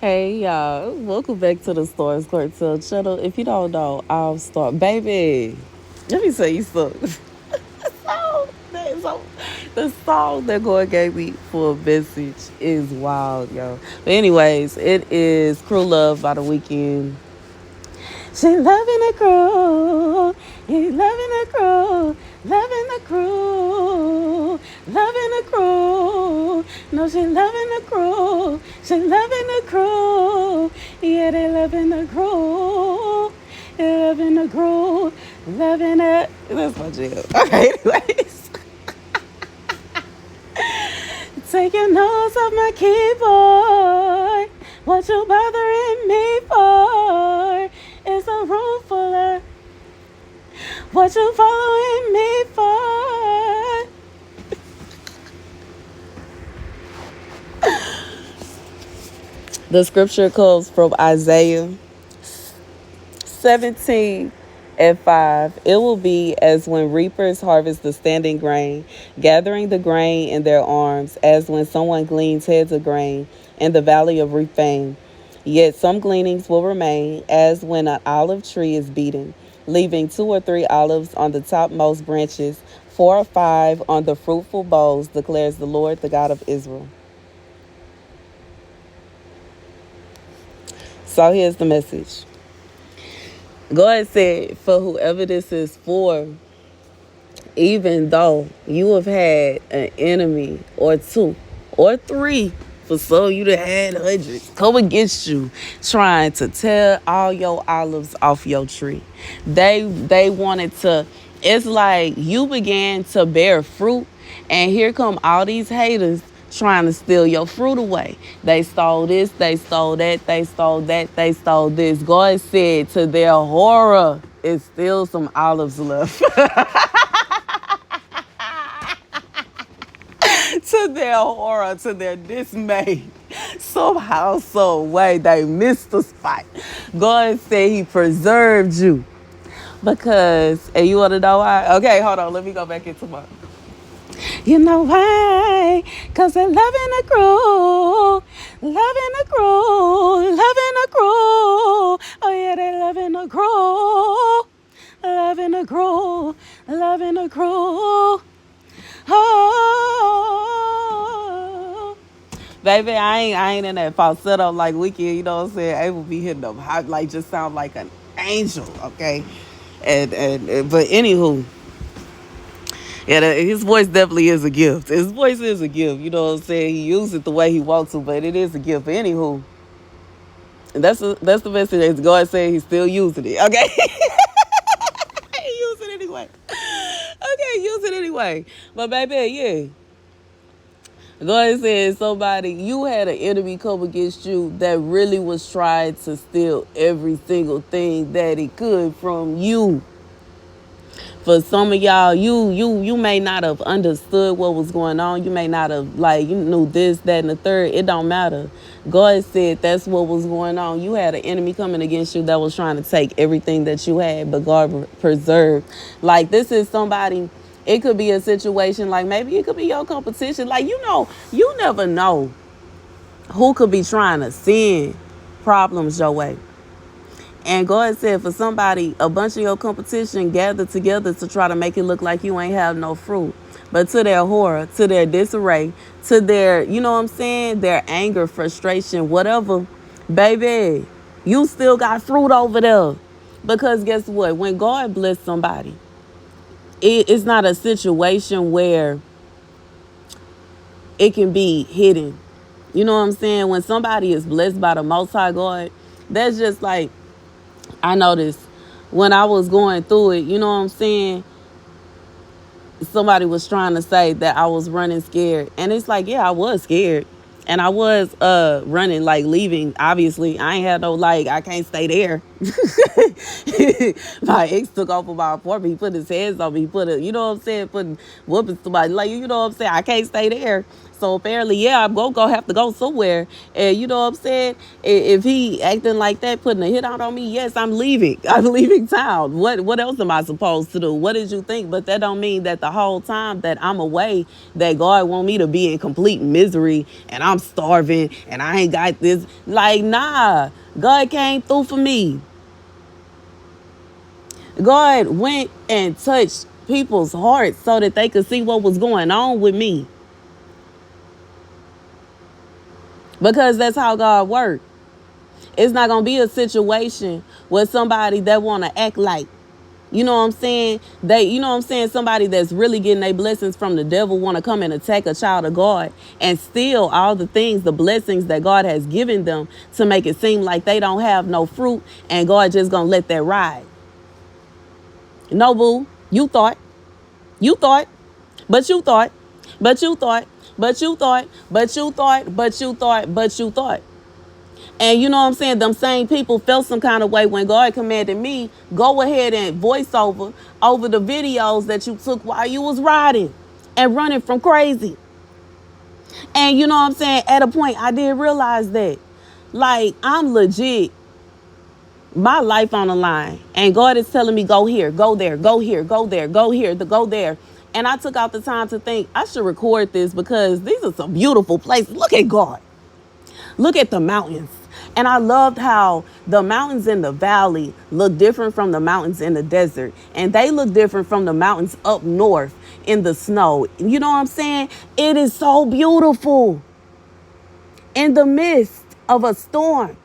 Hey y'all, welcome back to the Starscartel channel. If you don't know, I'll start. Baby, let me say you something. So, the song that God gave me for a message is wild, yo. But anyways, it is Cruel Love by The Weeknd. She loving the crew, he loving the crew, loving the crew, loving the crew. No, she loving the crew, she loving the crew. Yeah, they loving the crew, they loving the crew, loving it. That's my jam. Okay, anyways. Taking notes off my keyboard. What you bothering me for? It's a room full of what you following me for. The scripture comes from Isaiah 17:5. It will be as when reapers harvest the standing grain, gathering the grain in their arms, as when someone gleans heads of grain in the valley of Rephaim. Yet some gleanings will remain, as when an olive tree is beaten, leaving 2 or 3 olives on the topmost branches, 4 or 5 on the fruitful boughs, declares the Lord, the God of Israel. So here's the message. God said, for whoever this is for, even though you have had an enemy or two or three, for some you done had hundreds come against you trying to tear all your olives off your tree. They wanted to, it's like you began to bear fruit, and here come all these haters trying to steal your fruit away. They stole this, they stole that, they stole that, they stole this. God said, to their horror, it's still some olives left. To their horror, to their dismay, somehow, some way, they missed the spot. God said he preserved you because, and you want to know why? Okay, hold on. Let me go back into my. You know why? Because they're loving the crew, loving the crew, loving the crew. Oh, yeah, they loving the crew, loving the crew, loving the crew. Oh, baby, I ain't in that falsetto like Weeknd, you know what I'm saying? Able to be hitting them high, like just sound like an angel, okay? And but anywho, yeah, his voice definitely is a gift. His voice is a gift, you know what I'm saying? He used it the way he wants to, but it is a gift. But anywho, that's the message that God saying he's still using it, okay? He use it anyway. Okay, use it anyway. But baby, yeah. God said somebody, you had an enemy come against you that really was trying to steal every single thing that it could from you. For some of y'all, you may not have understood what was going on. You may not have, like, you knew this, that, and the third. It don't matter. God said that's what was going on. You had an enemy coming against you that was trying to take everything that you had, but God preserved. Like, this is somebody, it could be a situation, like maybe it could be your competition. Like, you never know who could be trying to send problems your way. And God said for somebody, a bunch of your competition gathered together to try to make it look like you ain't have no fruit. But to their horror, to their disarray, to their, you know what I'm saying, their anger, frustration, whatever, baby, you still got fruit over there. Because guess what? When God bless somebody, it's not a situation where it can be hidden. You know what I'm saying? When somebody is blessed by the Most High God, that's just like, I noticed when I was going through it, you know what I'm saying? Somebody was trying to say that I was running scared. And it's like, yeah, I was scared. And I was running, like leaving. Obviously, I ain't had no, like, I can't stay there. My ex took off of my apartment. He put his hands on me. He put a, you know what I'm saying? Putting whooping somebody. Like, you know what I'm saying? I can't stay there. So apparently, yeah, I'm gonna have to go somewhere. And you know what I'm saying? If he acting like that, putting a hit out on me, yes, I'm leaving. I'm leaving town. What else am I supposed to do? What did you think? But that don't mean that the whole time that I'm away, that God want me to be in complete misery and I'm starving and I ain't got this. Like, nah, God came through for me. God went and touched people's hearts so that they could see what was going on with me. Because that's how God works. It's not going to be a situation with somebody that want to act like, you know what I'm saying? You know what I'm saying? Somebody that's really getting their blessings from the devil want to come and attack a child of God and steal all the things, the blessings that God has given them to make it seem like they don't have no fruit and God just going to let that ride. No, boo. You thought. You thought. But you thought. But you thought. But you thought. But you thought. But you thought. But you thought. And you know what I'm saying? Them same people felt some kind of way when God commanded me, go ahead and voice over the videos that you took while you was riding and running from crazy. And you know what I'm saying? At a point, I did realize that. Like, I'm legit, my life on the line. And God is telling me, go here, go there, go here, go there, go here, go there. And I took out the time to think, I should record this because these are some beautiful places. Look at God. Look at the mountains. And I loved how the mountains in the valley look different from the mountains in the desert. And they look different from the mountains up north in the snow. You know what I'm saying? It is so beautiful. In the midst of a storm,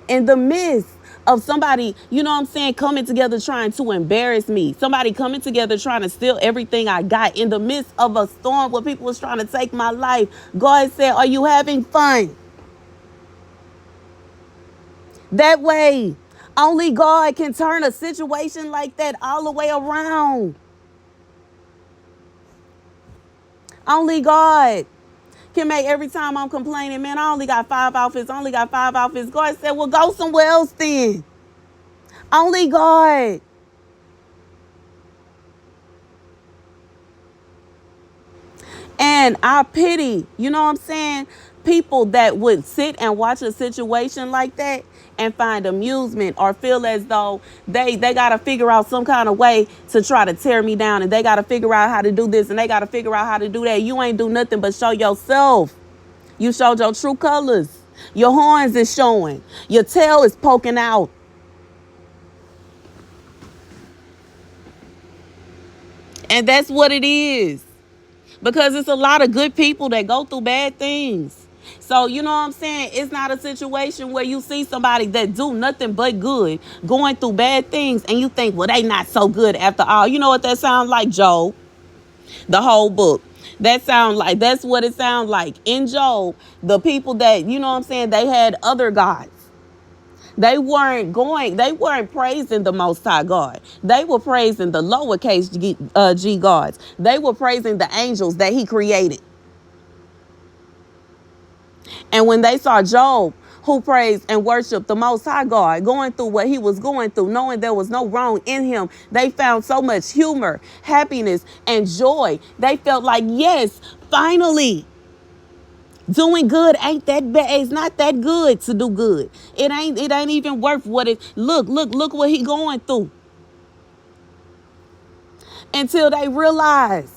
in the midst of somebody, you know what I'm saying, coming together trying to embarrass me. Somebody coming together trying to steal everything I got in the midst of a storm where people was trying to take my life. God said, are you having fun? That way, only God can turn a situation like that all the way around. Only God can make every time I'm complaining, man, I only got 5 outfits, I only got 5 outfits. God said, well, go somewhere else then. Only God. And I pity, you know what I'm saying, people that would sit and watch a situation like that and find amusement or feel as though they got to figure out some kind of way to try to tear me down, and they got to figure out how to do this and they got to figure out how to do that. You ain't do nothing but show yourself. You showed your true colors. Your horns is showing. Your tail is poking out. And that's what it is. Because it's a lot of good people that go through bad things. So, you know what I'm saying? It's not a situation where you see somebody that do nothing but good going through bad things and you think, well, they not so good after all. You know what that sounds like, Job? The whole book. That's what it sounds like. In Job, the people that, you know what I'm saying, they had other gods. They weren't praising the Most High God. They were praising the lowercase g gods. They were praising the angels that he created. And when they saw Job, who praised and worshiped the Most High God, going through what he was going through, knowing there was no wrong in him, they found so much humor, happiness, and joy. They felt like, yes, finally, doing good ain't that bad. It's not that good to do good. It ain't even worth what it. Look what he going through. Until they realize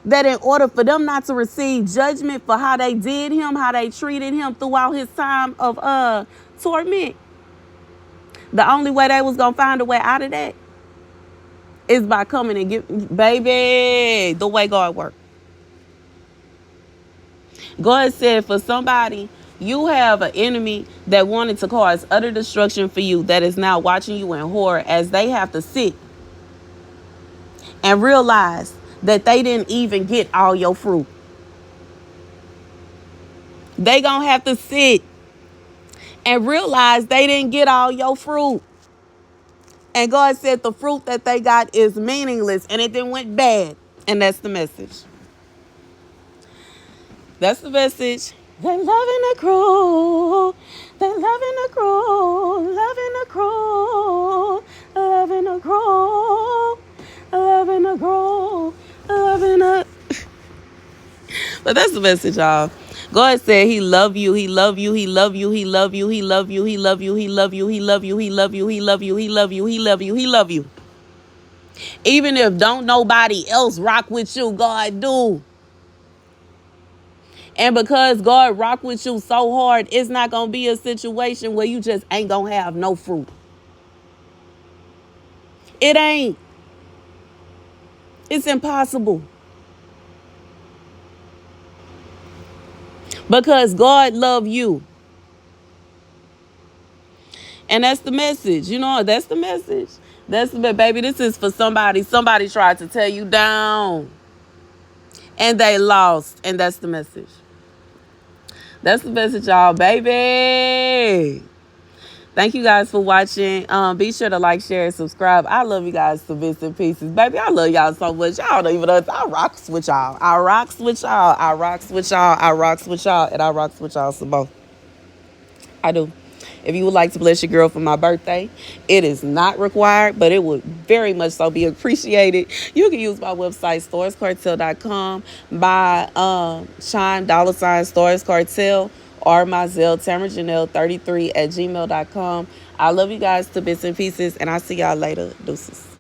that in order for them not to receive judgment for how they did him, how they treated him throughout his time of torment, the only way they was gonna find a way out of that is by coming and give, baby, the way God works. God said for somebody, you have an enemy that wanted to cause utter destruction for you, that is now watching you in horror as they have to sit and realize that they didn't even get all your fruit. They gonna have to sit and realize they didn't get all your fruit. And God said the fruit that they got is meaningless and it then went bad. And that's the message. That's the message. They loving the cruel. They loving the cruel. Loving the cruel. Loving the cruel. Loving the cruel. Loving the. But that's the message, y'all. God said he love you, he love you, he love you, he love you, he love you, he love you, he love you, he love you, he love you, he love you, he love you, he love you, he love you. Even if don't nobody else rock with you, God do. And because God rock with you so hard, it's not gonna be a situation where you just ain't gonna have no fruit. It ain't. It's impossible. Because God love you. And that's the message. You know, that's the message. That's the baby. This is for somebody. Somebody tried to tear you down. And they lost. And that's the message. That's the message, y'all, baby. Thank you guys for watching. Be sure to like, share, and subscribe. I love you guys to bits and pieces. Baby, I love y'all so much. Y'all don't even know. I rocks with y'all. I rocks with y'all. I rocks with y'all. I rocks with y'all. And I rocks with y'all some more. I do. If you would like to bless your girl for my birthday, it is not required, but it would very much so be appreciated. You can use my website, Starscartel.com, by Chime $Starscartel, or my Zelle, TamaraJanelle33 @gmail.com. I love you guys to bits and pieces, and I'll see y'all later. Deuces.